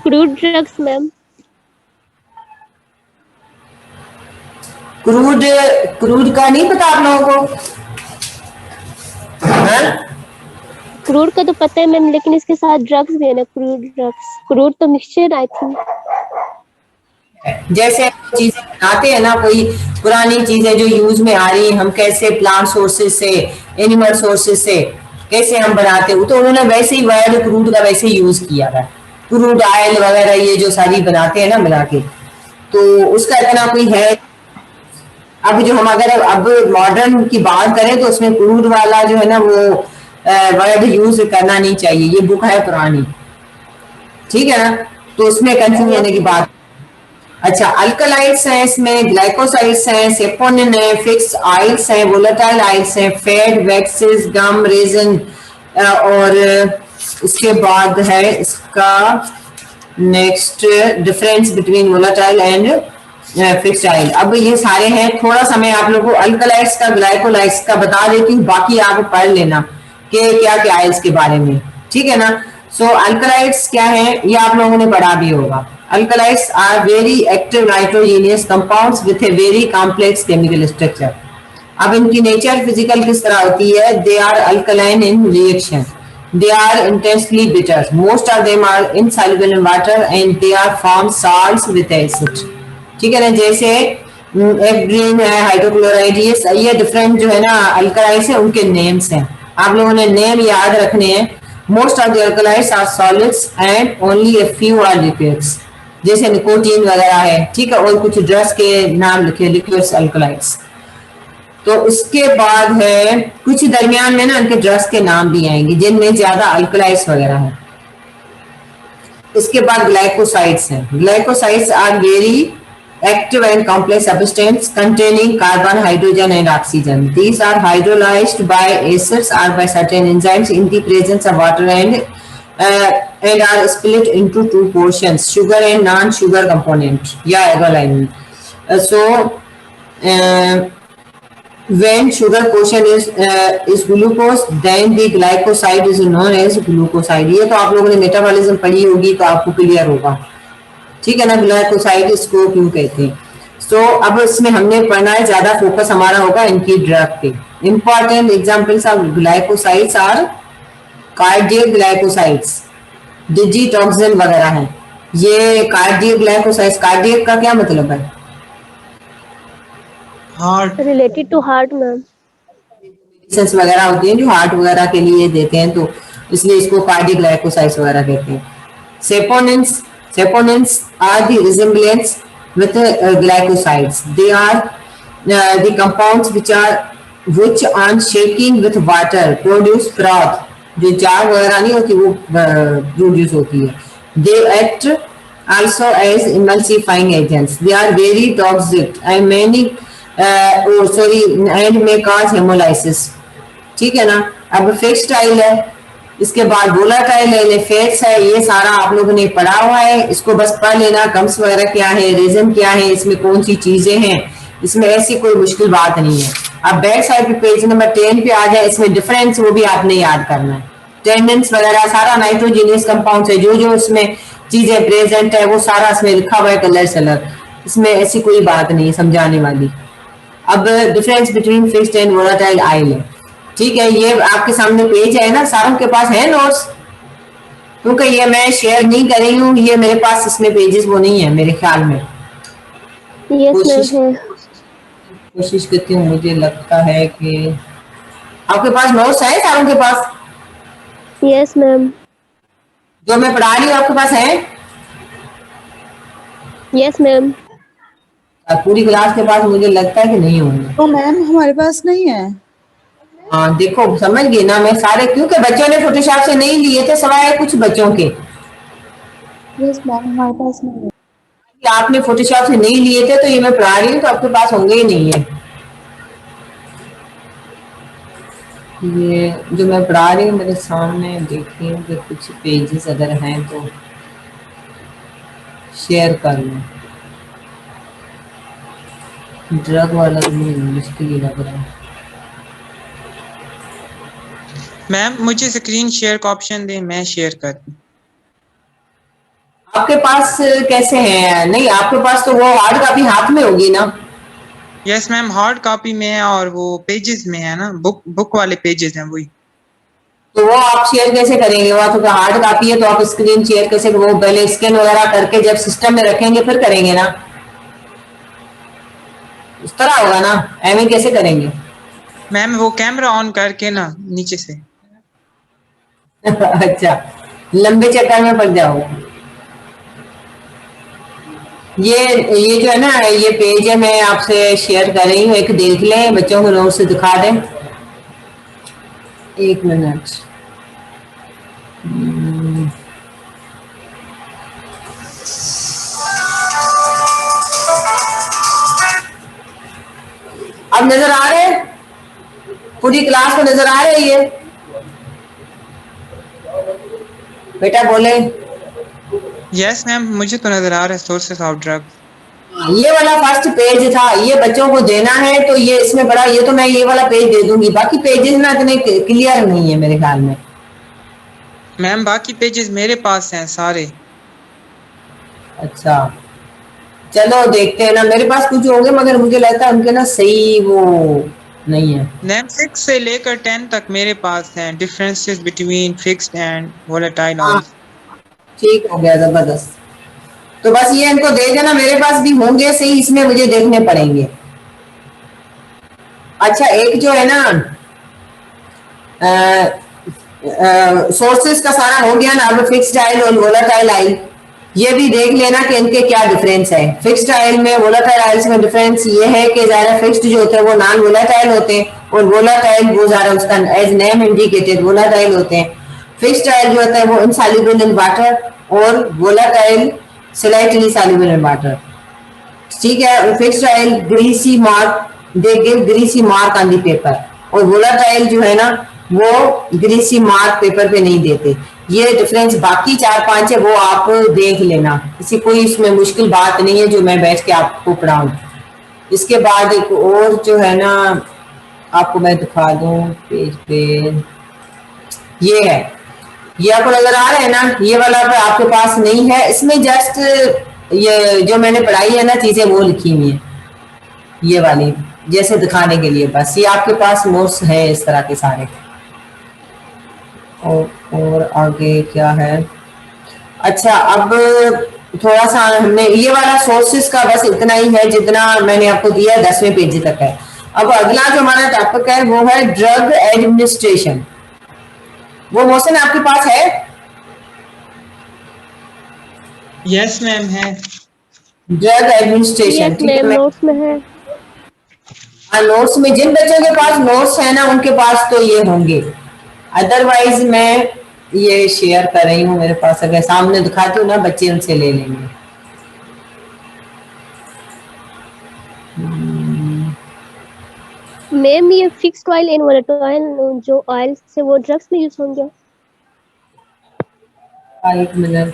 crude drugs ma'am. Crude, crude का नहीं पता आप लोगों को? हाँ? क्रूड का तो पता है मैम, लेकिन इसके साथ ड्रग्स भी है ना, क्रूड ड्रग्स। क्रूड तो मिक्सचर आई थिंक। जैसे चीजें बनाते हैं ना, कोई पुरानी चीजें जो यूज में आ रही हैं, हम कैसे प्लांट सोर्सेज से, एनिमल सोर्सेज से कैसे हम बनाते हैं, तो उन्होंने वैसे ही वर्ड क्रूड का वैसे ही यूज किया था। क्रूड ऑयल वगैरह ये जो सारी बनाते हैं ना मिला के, तो उसका इतना कोई है। अब जो हम अगर अब मॉडर्न की बात करें तो उसमें क्रूड वाला जो है ना वो वर्ड यूज करना नहीं चाहिए, ये बुक है पुरानी, ठीक है ना। तो उसमें कंफ्यूज होने की बात। अच्छा, अल्कलाइड्स हैं, इसमें ग्लाइकोसाइड्स हैं, सेपोनिन है, फिक्स ऑयल्स हैं, वोलेटाइल ऑयल्स हैं, फैट, वैक्सेस, गम, रेजन, और उसके बाद है इसका next difference between volatile and fixed oil. अब ये सारे हैं, थोड़ा सा मैं आप लोगों को अल्कलाइड्स का, ग्लाइकोलाइड्स का बता देती हूँ, बाकी आप पढ़ लेना कि क्या क्या ऑयल्स के बारे में, ठीक है ना। सो अल्कलाइड्स क्या है, ये आप लोगों ने पढ़ा भी होगा। Alkalides are very active nitrogenous compounds with a very complex chemical structure. अब इनकी नेचर फिजिकल किस तरह होती है? They are alkaline in reaction. They are intensely bitter. Most of them are insoluble in water and they are formed salts with acid. ठीक है ना, जैसे एवग्रीन है, हाइड्रोक्लोराइड, ये डिफरेंट जो है ना अल्कलाइड्स है, उनके नेम्स हैं, आप लोगों ने नेम याद रखने हैं। Most of the alkalides are solids and only a few are liquids. जैसे निकोटीन वगैरह है, ठीक है, और कुछ ड्रग्स के नाम लिखे, लिक्विड्स अल्कलाइड्स। तो उसके बाद है कुछ दरमियान में ना उनके ड्रग्स के नाम भी आएंगे जिनमें ज्यादा अल्कलाइड्स वगैरह है। इसके बाद ग्लाइकोसाइड्स हैं। Glycosides are very active and complex substance containing carbon, hydrogen and oxygen. These are hydrolyzed by acids or by certain enzymes in the presence of water and are split into two portions, sugar and non-sugar component. Yeah, alignment. When sugar portion is glucose, then the glycoside is known as glucoside. ये तो आप लोगों ने metabolism पढ़ी होगी तो आपको clear होगा, ठीक है ना, ग्लाइकोसाइड इसको क्यों कहते हैं। सो अब इसमें हमने पढ़ना है, ज्यादा फोकस हमारा होगा इनकी ड्रग पे। Important examples of glycosides are cardiac glycosides, digitoxin वगैरह हैं। ये कार्डियक ग्लाइकोसाइड्स, कार्डियक का क्या मतलब है? Heart, related to heart ma'am. Medicine वगैरह होती हैं जो हार्ट वगैरह के लिए देते हैं, तो इसलिए इसको कार्डियक ग्लाइकोसाइड्स वगैरह कहते हैं। Saponins, Saponins are the resemblance with glycosides. They are the compounds which on shaking with water produce froth. जो जार वगैरह नहीं होती वो प्रोड्यूस होती है। They act also as emulsifying agents. They are very toxic and and may cause hemolysis. ठीक है ना। अब फिक्स्ड ऑयल है, इसके बाद वोलाटाइल फैट्स है, ये सारा आप लोगों ने पढ़ा हुआ है, इसको बस पढ़ लेना। कम्स वगैरह क्या है, रीजन क्या है, इसमें कौन सी चीजें हैं, इसमें ऐसी कोई मुश्किल बात नहीं है। अब बैक साइड पे पेज नंबर 10 पे आ जाए, इसमें डिफरेंस वो भी आपने याद करना है। टेंडेंस वगैरह सारा नाइट्रोजीनियस कंपाउंड है, जो जो इसमें चीजें प्रेजेंट है वो सारा इसमें लिखा हुआ है कलर सलर, इसमें ऐसी कोई बात नहीं है समझाने वाली। अब difference between fixed and volatile oil है, ठीक है। ये आपके सामने पेज है ना, सारों के पास है नोट्स, क्योंकि ये मैं शेयर नहीं कर रही हूँ, ये मेरे पास इसमें पेजेस वो नहीं है मेरे ख्याल में। यस मैम है। कोशिश करती हूँ, मुझे लगता है कि आपके पास नोट्स है सारों के पास, यस मैम। जो मैं पढ़ा रही हूँ आपके पास है? Yes ma'am. पूरी क्लास के पास मुझे लगता है कि नहीं होंगे। तो मैम हमारे पास नहीं है। हाँ देखो, समझ गई ना मैं सारे, क्योंकि बच्चों ने फोटोशॉप से नहीं लिए थे सवाए कुछ बच्चों के। यस मैम हमारे पास नहीं है। आपने फोटोशॉप से नहीं लिए थे तो ये मैं पढ़ा रही हूँ तो आपके पास होंगे ही नहीं है। ये जो मैं पढ़ा रही हूँ मेरे सामने देखिए कि कुछ पेजेस अगर हैं तो शेयर कर लूँ। ड्रग वाला तो मुझे मुश्किल ही लग रहा है। मैम मुझे स्क्रीन शेयर का ऑप्शन दें, मैं शेयर कर दूं। आपके पास कैसे है? नहीं, आपके पास तो वो हार्ड कॉपी हाथ में होगी ना? यस मैम, हार्ड कॉपी में है और वो पेजेस में है ना, बुक वाले पेजेस हैं वही। तो वो आप शेयर कैसे करेंगे? वो तो हार्ड कॉपी है तो आप स्क्रीन शेयर कैसे, वो पहले स्कैन वगैरह करके जब सिस्टम में रखेंगे फिर करेंगे ना, उस तरह होगा ना, एवं कैसे करेंगे? मैम वो कैमरा ऑन करके ना नीचे से। अच्छा, लंबे चक्कर में पड़ जाओगे। ये जो है ना, ये पेज है मैं आपसे शेयर कर रही हूँ, एक देख लें, बच्चों को नोट से दिखा दें। एक मिनट। अब नजर आ रहे हैं? पूरी क्लास को नजर आ रही है? बेटा बोले। यस मैम, मुझे तो नजर आ रहा है सोर्सेस ऑफ ड्रग। ये वाला फर्स्ट पेज था, ये बच्चों को देना है तो ये इसमें बड़ा, ये तो मैं ये वाला पेज दे दूंगी, बाकी पेजेस ना इतने क्लियर नहीं है मेरे ख्याल में। मैम बाकी पेजेस मेरे पास हैं सारे। अच्छा चलो देखते हैं ना, मेरे पास कुछ होंगे मगर मुझे लगता है उनके ना सही वो नहीं है। मैम 6 से लेकर 10 तक मेरे पास हैं, differences between fixed and volatile हाँ ऑयल। ठीक हो गया, जबरदस्त। तो बस ये इनको दे देना, मेरे पास भी होंगे सही, इसमें मुझे देखने पड़ेंगे। अच्छा एक जो है ना सोर्सेस का सारा हो गया ना, अब फिक्स्ड आयल और वोलाटाइल आयल ये भी देख लेना कि इनके क्या डिफरेंस है। फिक्स्ड आयल में वोलाटाइल आयल में डिफरेंस ये है कि ज्यादा फिक्स्ड जो होते हैं वो नॉन वोलाटाइल होते हैं और वोलाटाइल वो ज्यादा उसका एज नेम इंडिकेटेड वोलाटाइल होते हैं। फिक्स्ड आयल जो होता है वो इनसॉल्युबल इन वाटर और volatile slightly soluble in water, ठीक है। Fixed oil greasy mark, they give greasy mark on the paper, और वोलाटाइल जो है ना वो ग्रीसी मार्क पेपर पे नहीं देते। ये डिफरेंस बाकी 4-5 है वो आप देख लेना, किसी कोई इसमें मुश्किल बात नहीं है जो मैं बैठ के आपको पढ़ाऊं। इसके बाद एक और जो है ना आपको मैं दिखा दूं पेज पे, ये है, ये आपको नजर आ रहा है ना, ये वाला आपके पास नहीं है, इसमें जस्ट ये जो मैंने पढ़ाई है ना चीजें वो लिखी हुई है ये वाली, जैसे दिखाने के लिए बस। ये आपके पास नोट्स है इस तरह के सारे। और आगे क्या है? अच्छा अब थोड़ा सा हमने ये वाला सोर्सेस का बस इतना ही है जितना मैंने आपको दिया, 10वें पेज तक है। अब अगला जो हमारा टॉपिक है वो है ड्रग एडमिनिस्ट्रेशन। वो मोशन आपके पास है? यस मैम है। ड्रग एडमिनिस्ट्रेशन, यस ठीक है। मैम नोट्स में है। नोट्स में जिन बच्चों के पास नोट्स है ना उनके पास तो ये होंगे, अदरवाइज मैं ये शेयर कर रही हूँ, मेरे पास अगर सामने दिखाती हूँ ना बच्चे उनसे ले लेंगे। मैम ये फिक्स्ड ऑयल एंड वोलेटाइल जो ऑयल से वो ड्रग्स में यूज होंगे? एक मिनट,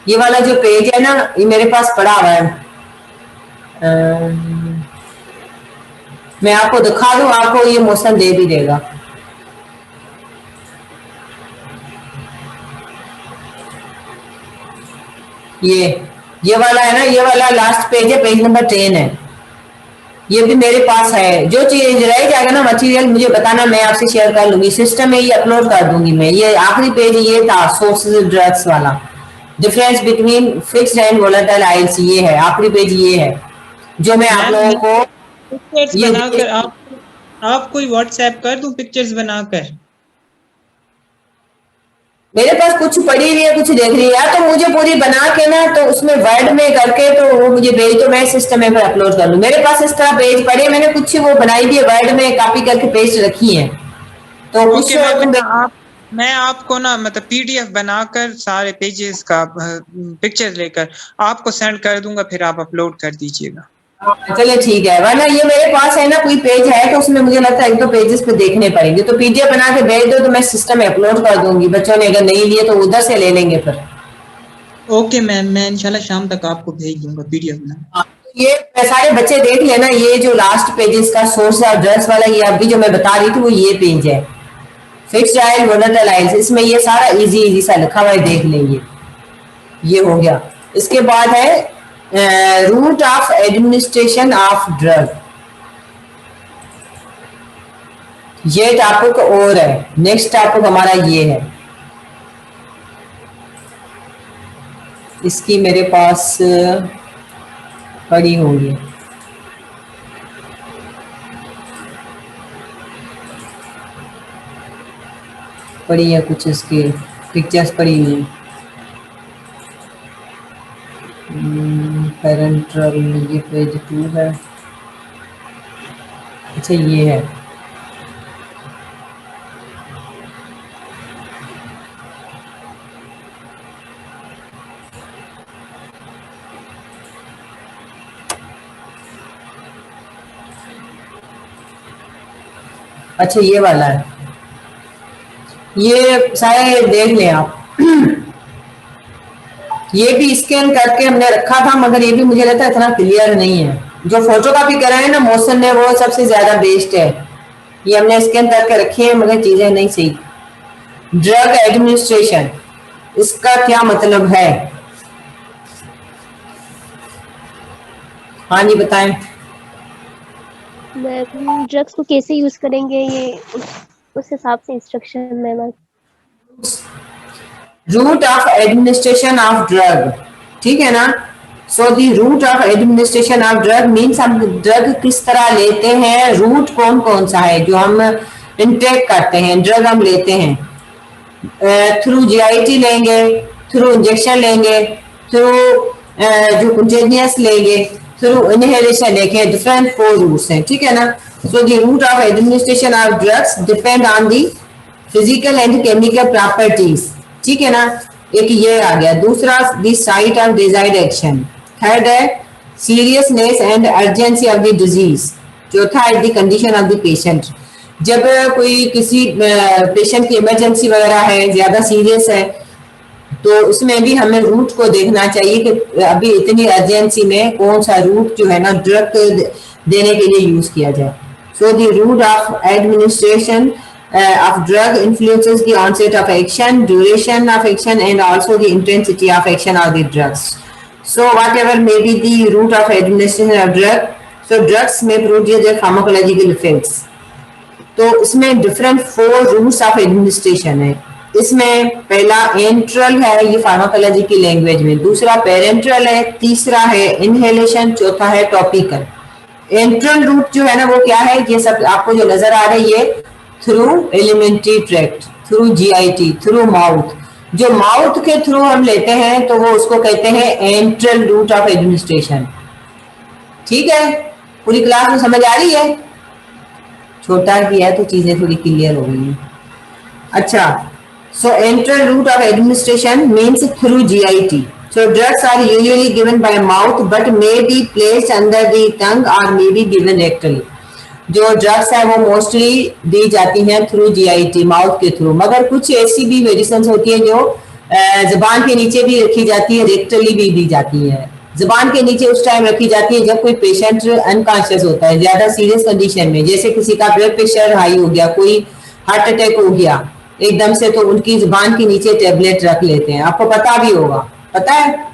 ये वाला जो पेज है ना, ये मेरे पास पड़ा हुआ है। मैं आपको दिखा दूं, आपको ये मोशन दे भी देगा। ये वाला है ना, ये वाला लास्ट पेज है, पेज नंबर 10 है। ये भी मेरे पास है। जो चीज रह जाएगा ना मटेरियल, मुझे बताना, मैं आपसे शेयर कर लूंगी, सिस्टम में ये अपलोड कर दूंगी मैं। ये आखिरी पेज ये था, सोर्सेज ड्रग्स वाला, difference between fixed and volatile oils, ये है आखिरी पेज, ये है जो मैं आप लोगों को पिक्चर्स बनाकर आप कोई व्हाट्सएप कर दूं पिक्चर्स बनाकर। मेरे पास कुछ पड़ी हुई है, कुछ देख रही है, तो मुझे पूरी बना के ना, तो उसमें वर्ड में करके तो वो मुझे भेज दो, मैं सिस्टम में अपलोड कर लूं। मेरे पास इस तरह पेज पड़े, मैंने कुछ वो बनाई भी है, वर्ड में कॉपी करके पेस्ट रखी है। तो कुछ मैं आपको ना मतलब पीडीएफ बनाकर सारे पेजेस का पिक्चर लेकर आपको सेंड कर दूंगा, फिर आप अपलोड कर दीजिएगा। चलिए ठीक है, वरना ये मेरे पास है ना, कोई पेज है तो उसमें मुझे लगता है एक दो पेजेस पे देखने पड़ेंगे, तो पीडीएफ बना के भेज दो तो मैं सिस्टम में अपलोड कर दूंगी। बच्चों ने अगर नहीं लिए तो उधर से ले लेंगे फिर। ओके मैम, मैं इंशाल्लाह शाम तक आपको भेज दूंगा पीडीएफ बना। ये सारे बच्चे देख लेना, ये जो लास्ट पेजेस का सोर्स ऑफ ड्रग्स वाला, ये अभी जो मैं बता रही थी वो ये पेज है, फिक्स्ड आइल वोलेटाइल आइल्स, इसमें ये सारा इजी सा लिखा हुआ है, देख लेंगे। ये हो गया। इसके बाद है route of administration of drug, ये टॉपिक और है। नेक्स्ट टॉपिक हमारा ये है, इसकी मेरे पास पड़ी होंगी, पड़ी है कुछ, इसकी पिक्चर्स पड़ी हुई हैं। पेरेंटल, ये पेज 2 है। अच्छा ये है, अच्छा ये वाला है, ये सारे देख लें आप। ये भी स्कैन करके हमने रखा था, मगर ये भी मुझे लगता है इतना क्लियर नहीं है। जो फोटो कॉपी कराए ना मोशन ने, वो सबसे ज्यादा बेस्ट है। ये हमने स्कैन करके रखी है, मगर चीजें नहीं सही। ड्रग एडमिनिस्ट्रेशन, इसका क्या मतलब है? हाँ जी बताएं। ड्रग्स को कैसे यूज करेंगे, ये उस हिसाब से इंस्ट्रक्शन में। Route of administration of drug, ठीक है ना। So the route of administration of drug means हम ड्रग किस तरह लेते हैं, रूट कौन कौन सा है जो हम इंटेक करते हैं, ड्रग हम लेते हैं। थ्रू जीआईटी लेंगे, थ्रू इंजेक्शन लेंगे, थ्रू जो कंटिन्यूअस लेंगे, थ्रू इनहेलेशन लेंगे। डिफरेंट 4 रूट्स हैं, ठीक है ना। So the route of administration of drugs depend on the physical and chemical properties, ठीक है ना। एक ये आ गया। दूसरा the site of desired action. Third है seriousness and urgency of the disease. चौथा है the condition of the patient. जब कोई किसी पेशेंट की इमरजेंसी वगैरह है, ज्यादा सीरियस है, तो उसमें भी हमें रूट को देखना चाहिए कि अभी इतनी अर्जेंसी में कौन सा रूट जो है ना ड्रग देने के लिए यूज किया जाए। So the route of administration of drug influences the onset of action, duration of action, and also the intensity of action of the drugs. So whatever may be the route of administration of drug, so drugs may produce their pharmacological effects. तो इसमें different 4 roots of administration है। इसमें पहला enteral है, ये pharmacology की language में। दूसरा पेरेंट्रल है, तीसरा है इनहेलेशन, चौथा है टॉपिकल। एंट्रल रूट जो है ना वो क्या है, ये सब आपको जो नजर आ रहा है, ये through alimentary tract, through GIT, through mouth. जो माउथ के थ्रू हम लेते हैं तो वो उसको कहते हैं एंट्रल रूट ऑफ एडमिनिस्ट्रेशन, ठीक है। पूरी क्लास में समझ आ रही है? छोटा किया है तो चीजें थोड़ी क्लियर हो गई हैं। अच्छा, so enteral route of administration means through GIT. So drugs are usually given by mouth but may be placed under the tongue or may be given rectally. जो ड्रग्स है वो मोस्टली दी जाती हैं थ्रू जीआईटी, माउथ के through, मगर कुछ ऐसी भी मेडिसिन होती है जो जुबान के नीचे भी रखी जाती है, रेक्टली भी दी जाती है। जुबान के नीचे उस टाइम रखी जाती है जब कोई पेशेंट अनकॉन्शियस होता है, ज्यादा सीरियस कंडीशन में, जैसे किसी का ब्लड प्रेशर हाई हो गया, कोई हार्ट अटैक हो गया एकदम से, तो उनकी जुबान के नीचे टेबलेट रख लेते हैं। आपको पता भी होगा, पता है?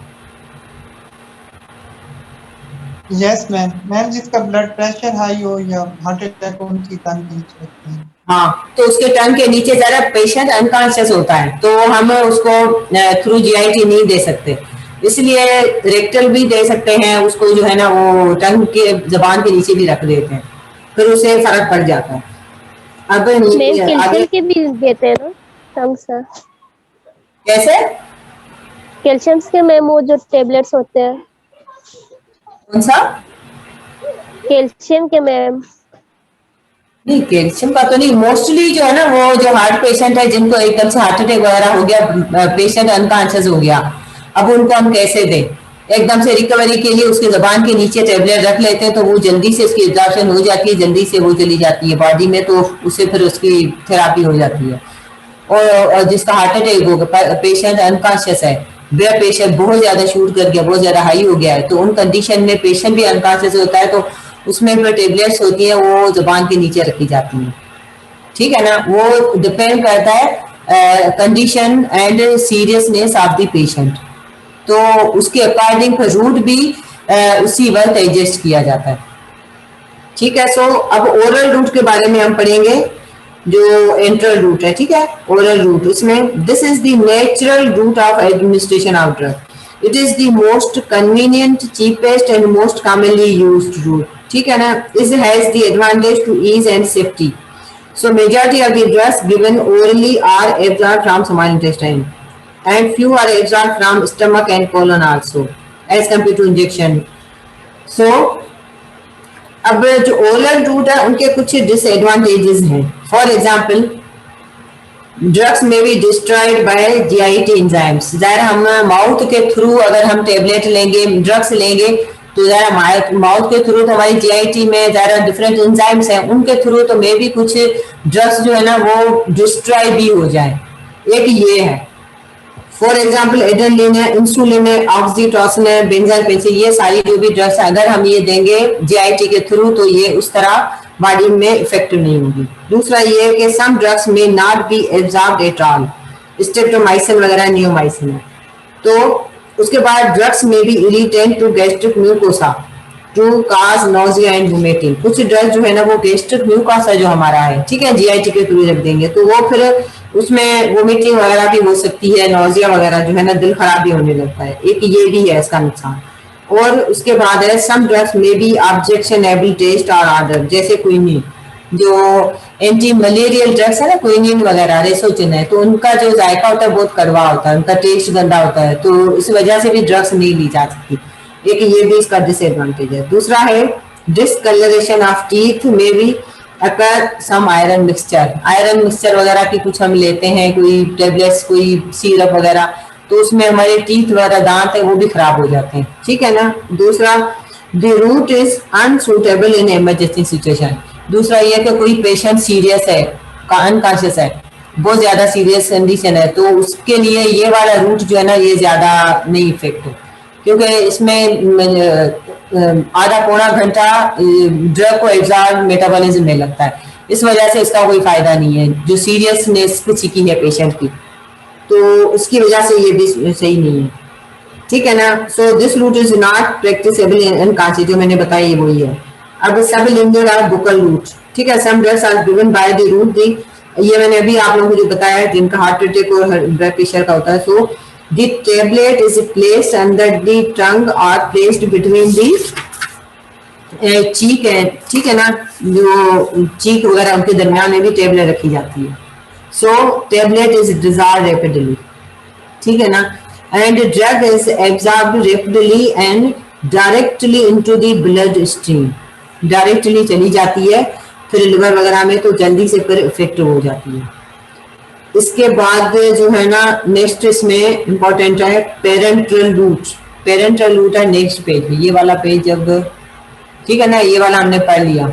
Yes ma'am. मैम जिसका ब्लड प्रेशर हाई हो या हार्ट अटैक हो उनकी टंग के नीचे रखते हैं। हाँ, तो उसके टंग के नीचे जरा पेशेंट अनकॉन्शियस होता है तो हम उसको थ्रू जीआईटी नहीं दे सकते, इसलिए रेक्टल भी दे सकते हैं उसको, जो है ना वो टंग के जबान के नीचे भी रख देते हैं, फिर उसे फर्क पड़ जाता है। अब मैम आगे कैल्शियम के भी देते हैं ना टंग से? कैसे? कैल्शियम के मैम वो जो टेबलेट्स होते हैं, कौन सा? कैल्शियम के मैम। नहीं, कैल्शियम का तो नहीं, मोस्टली जो है ना वो जो हार्ट पेशेंट है जिनको एकदम से हार्ट अटैक वगैरह हो गया, पेशेंट अनकॉन्शियस हो गया, अब उनको हम कैसे दें? एकदम से रिकवरी के लिए उसके जबान के नीचे टेबलेट रख लेते हैं तो वो जल्दी से उसकी एब्जॉर्प्शन हो जाती है, जल्दी से वो चली जाती है बॉडी में, तो उससे फिर उसकी थेरापी हो जाती है। और जिसका हार्ट अटैक होगा, पेशेंट अनकॉन्शियस है, ब्लड प्रेशर बहुत ज्यादा शूट कर गया, बहुत ज्यादा हाई हो गया है, तो उन कंडीशन में पेशेंट भी अनकॉन्शियस होता है, तो उसमें फिर टेबलेट्स होती है वो जुबान के नीचे रखी जाती हैं। ठीक है ना, वो डिपेंड करता है condition and seriousness of the patient, तो उसके अकॉर्डिंग फिर रूट भी उसी वक्त एडजस्ट किया जाता है। ठीक है, सो अब ओरल रूट के बारे में हम पढ़ेंगे, जो एंट्रल रूट है। ठीक है, ओरल रूट, इसमें this is the natural route of administration of drug. It is the most convenient, cheapest and most commonly used route. ठीक है ना, it has the advantage to ease and safety. So majority of the drugs given orally are absorbed from small intestine and few are absorbed from stomach and colon also as compared to injection. So अब जो oral route है उनके कुछ disadvantages हैं। For example drugs may be destroyed by GIT enzymes. ज़ाहिर हम mouth के through अगर हम टेबलेट लेंगे, ड्रग्स लेंगे, तो ज़रा माउथ के थ्रू तो हमारी जीआईटी में ज़रा डिफरेंट एंजाइम्स हैं, उनके थ्रू तो मे भी कुछ ड्रग्स जो है ना वो डिस्ट्रॉय भी हो जाए। एक ये है, फॉर एग्जाम्पल एड्रेनलिन है, इंसुलिन है, ऑक्सीटोसिन है, बेंजाइलपेनिसिलिन, ये सारी जो भी ड्रग्स अगर हम ये देंगे जीआईटी के थ्रू तो ये उस तरह बॉडी में इफेक्टिव नहीं होगी। दूसरा ये है कि some drugs may not be absorbed at all, streptomycin वगैरह नियोमाइसिन है। तो उसके बाद drugs may be irritant to gastric mucosa to cause nausea and vomiting. कुछ ड्रग जो है ना वो गैस्ट्रिक म्यूकोसा जो हमारा है, ठीक है, जीआईटी के थ्रू रख देंगे तो वो फिर उसमें वोमिटिंग वगैरह भी हो सकती है, नोजिया वगैरह जो है ना, दिल खराब भी होने लगता है, एक ये भी है इसका नुकसान। और उसके बाद है सम ड्रग्स में भी ऑब्जेक्शनेबल टेस्ट और ऑर्डर, जैसे क्विनिन, जो एंटी मलेरियल ड्रग्स है ना, क्विनिन वगैरह, रेसोचिन है, तो उनका जो जायका होता है बहुत कड़वा होता है, उनका टेस्ट गंदा होता है, तो इस वजह से भी ड्रग्स नहीं ली जा सकती। एक ये भी इसका डिसएडवांटेज है। दूसरा है डिसकलरेशन ऑफ टीथ में भी अकर सम आयरन मिक्सचर, आयरन मिक्सचर वगैरह की कुछ हम लेते हैं, कोई टेबलेट्स, कोई सिरप वगैरह, तो उसमें हमारे टीथ वगैरह दांत है वो भी खराब हो जाते हैं। ठीक है ना। दूसरा the route is unsuitable in emergency situation. दूसरा ये कि कोई पेशेंट सीरियस है, अनकॉन्शियस है, बहुत ज्यादा सीरियस कंडीशन है, तो उसके लिए ये वाला रूट जो है ना ये ज्यादा नहीं इफेक्टिव, क्योंकि इसमें आधा पौना घंटा ड्रग को एब्जॉर्ब मेटाबॉलिज्म में लगता है, इस वजह से इसका कोई फायदा नहीं है जो सीरियसनेस किसी की है पेशेंट की, तो उसकी वजह से ये भी सही नहीं है। ठीक है ना। So this route is not practicable in कांची, जो मैंने बताया वही है। अब सब लिंगुअल और बुकल रूट, ठीक है, some drugs are given by the route the, ये मैंने अभी आप लोगों को जो बताया जिनका हार्ट अटैक और ब्लड प्रेशर का होता है। So the tablet is placed under the tongue और प्लेस्ड बिटवीन द चीक है, ठीक है ना, जो चीक वगैरह उनके दरमियान में भी टेबलेट रखी जाती है। सो टेबलेट इज डिसॉल्व रैपिडली, ठीक है ना, and drug is absorbed rapidly and directly into the blood stream, directly चली जाती है फिर लिवर वगैरह में, तो जल्दी से फिर इफेक्टिव हो जाती है। इसके बाद जो है ना नेक्स्ट इसमें इंपॉर्टेंट है पेरेंट्रल रूट। पेरेंट्रल रूट है नेक्स्ट पेज में, ये वाला पेज, जब ठीक है ना, ये वाला हमने पढ़ लिया।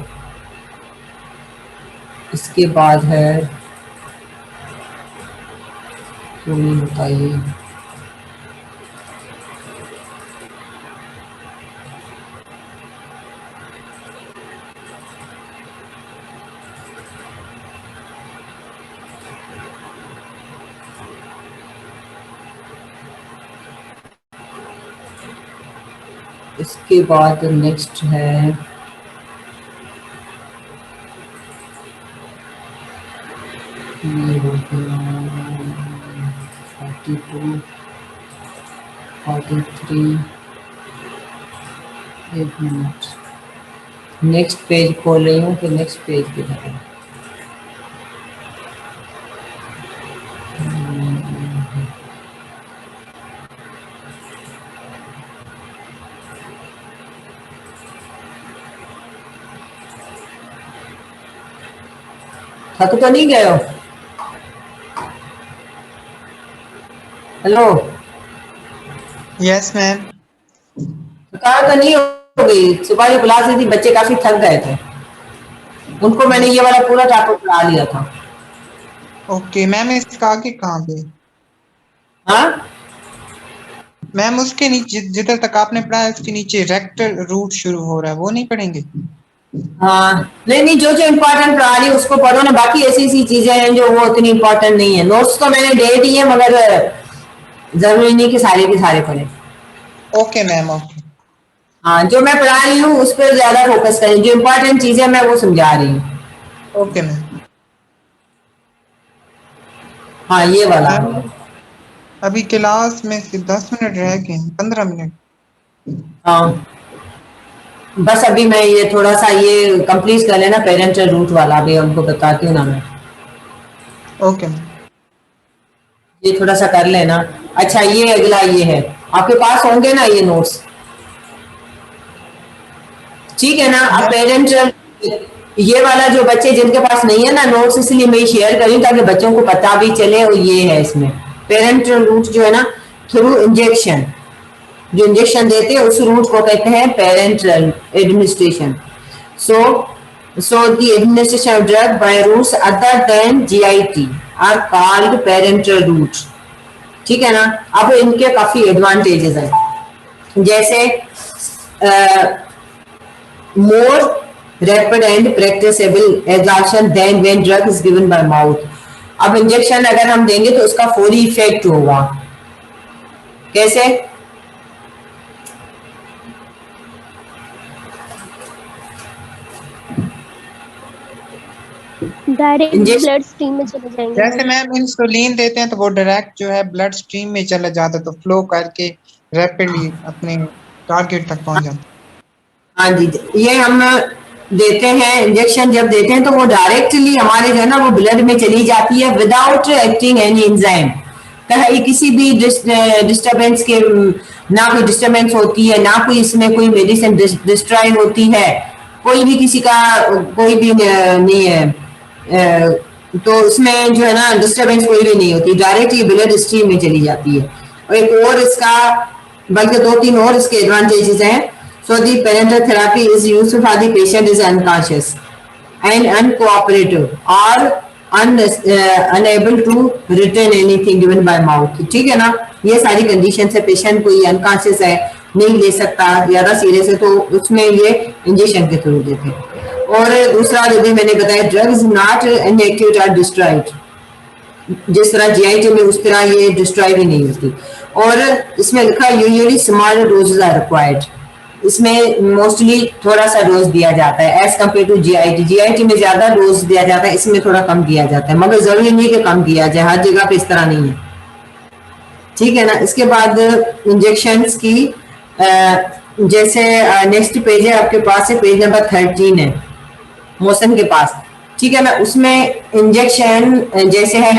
इसके बाद है क्यों नहीं होता ये? इसके बाद नेक्स्ट है ये हो गया 42, 43। एक मिनट, नेक्स्ट पेज खोल रही हूँ कि नेक्स्ट पेज पे है। थक तो नहीं गए हो? Hello, yes ma'am. थकान तो नहीं हो गई? सुबह जो क्लास थी बच्चे काफी थक गए थे, उनको मैंने ये वाला पूरा टॉपिक पढ़ा लिया था। ओके मैम, इसका आगे कहाँ पे? हाँ, मैम उसके नीचे जिधर तक आपने पढ़ा है उसके नीचे रेक्टर रूट शुरू हो रहा है, वो नहीं पढ़ेंगे? हाँ, नहीं नहीं, जो जो इम्पोर्टेंट पढ़ा रही उसको पढ़ो ना, बाकी ऐसी ऐसी चीजें हैं जो वो उतनी इम्पोर्टेंट नहीं है। नोट्स तो मैंने दे दिए मगर जरूरी नहीं कि सारे के सारे पढ़े। Okay ma'am, okay. हाँ, जो मैं पढ़ा रही हूँ उस पर ज्यादा फोकस करें, जो इम्पोर्टेंट चीजें मैं वो समझा रही हूँ। Okay ma'am. हाँ, ये वाला। मैम अभी क्लास में सिर्फ 10 मिनट रह गए हैं, 15 मिनट। हाँ, बस अभी मैं ये थोड़ा सा ये कंप्लीट कर लेना पेरेंटल रूट वाला, अभी उनको बताती हूँ ना मैं। Okay ma'am. ये थोड़ा सा कर लेना। अच्छा, ये अगला ये है, आपके पास होंगे ना ये नोट्स? ठीक है ना? अब पेरेंटल ये वाला जो बच्चे जिनके पास नहीं है ना नोट्स, इसलिए मैं शेयर करी ताकि बच्चों को पता भी चले। और ये है इसमें पेरेंटल रूट जो है ना, थ्रू इंजेक्शन, जो इंजेक्शन देते हैं उस रूट को कहते हैं parenteral administration. So the administration of drug by routes other than GIT are called parenteral route. ठीक है ना? अब इनके काफी एडवांटेजेस हैं, जैसे more rapid and practicable absorption than when drug is given by mouth। अब इंजेक्शन अगर हम देंगे तो उसका फौरी इफेक्ट होगा। कैसे? डायरेक्ट इंजेक्शन ब्लड स्ट्रीम में चले जाएंगे जैसे मैम इंसुलिन देते हैं तो वो डायरेक्ट जो है ब्लड स्ट्रीम में चला जाता है, तो फ्लो करके रैपिडली अपने टारगेट तक पहुंच जाता हाँ जी, ये हम देते हैं इंजेक्शन, जब देते हैं तो वो डायरेक्टली हमारे जो है ना वो ब्लड में चली जाती है विदाउट एक्टिंग एनी एंजाइम। कहीं किसी भी डिस्टरबेंस के, ना कोई डिस्टरबेंस होती है, ना कोई इसमें कोई मेडिसिन डिस्ट्रॉय होती है, कोई भी किसी का कोई भी नहीं है। तो इसमें जो है ना डिस्टरबेंस कोई भी नहीं होती, डायरेक्ट ये ब्लड स्ट्रीम में चली जाती है। और एक और इसका, बल्कि दो तीन और इसके एडवांटेजेस हैं। So the parenteral therapy is used for the patient is unconscious and uncooperative or unable to retain anything given by mouth। ठीक है ना? ये सारी कंडीशन है, पेशेंट कोई अनकॉन्शियस है, नहीं ले सकता, ज्यादा सीरियस है, तो उसमें ये इंजेक्शन के थ्रू देते हैं। और दूसरा जो भी मैंने बताया, ड्रग इज नॉट इनएक्टिव और डिस्ट्रॉयड, जिस तरह जीआईटी में उस तरह ये डिस्ट्रॉय भी नहीं होती। और इसमें लिखा usually small doses are required, इसमें मोस्टली थोड़ा सा डोज दिया जाता है as compare to GIT. GIT में ज्यादा डोज दिया जाता है, इसमें थोड़ा कम दिया जाता है, मगर जरूरी नहीं कि कम दिया जाए, हर जगह पे इस तरह नहीं है। ठीक है ना? इसके बाद इंजेक्शंस की जैसे नेक्स्ट पेज है आपके पास, है पेज नंबर 13 है मोशन के पास। ठीक है ना? उसमें इंजेक्शन जैसे है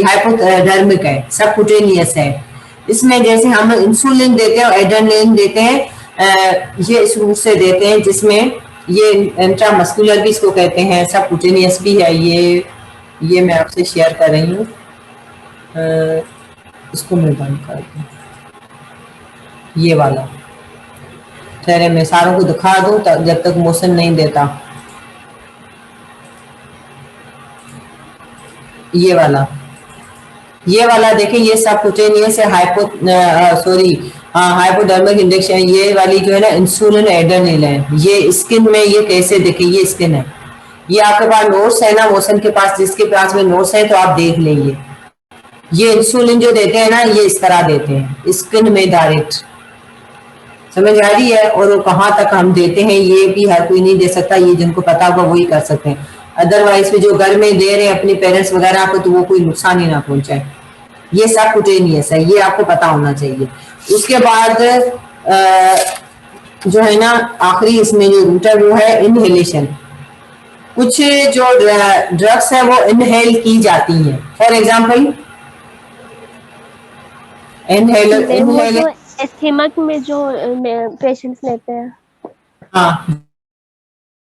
हाइपोडर्मिक है, सबकुटेनियस है। इसमें जैसे हम इंसुलिन देते हैं और एड्रेनलिन देते हैं, ये इस रूट से देते हैं, जिसमें ये इंट्रामस्कुलर भी इसको कहते हैं, सबकुटेनियस भी है। ये मैं आपसे शेयर कर रही हूँ, इसको मैं बंद कर दूँ, ये वाला। ठहरे मैं सारों को दिखा दूँ जब तक मोशन नहीं देता। ये वाला ये वाला देखें, ये सबकुटेनियस है, हाइपोडर्मिक इंजेक्शन, ये वाली जो है ना इंसुलिन एड्रेनल है। ये स्किन में, ये कैसे देखें, ये स्किन है, ये आपके पास नोट्स है ना मोशन के पास, जिसके पास में नोट्स है तो आप देख लेंगे। ये इंसुलिन जो देते हैं ना, ये इस तरह देते हैं स्किन में डायरेक्ट, समझ आ रही है। और वो कहाँ तक हम देते हैं ये भी हर कोई नहीं दे सकता, ये जिनको पता होगा वही कर सकते हैं। अदरवाइज भी जो घर में दे रहे हैं अपने पेरेंट्स वगैरह को, तो वो कोई नुकसान ही ना पहुंचाए। ये सबकुटेनियस है, ये आपको पता होना चाहिए। उसके बाद जो है ना आखिरी इसमें जो रूट है वो है इनहेलेशन। कुछ जो ड्रग्स है वो इनहेल की जाती हैं। फॉर एग्जांपल वो जो एस्थेमा में जो पेशेंट्स लेते हैं, हाँ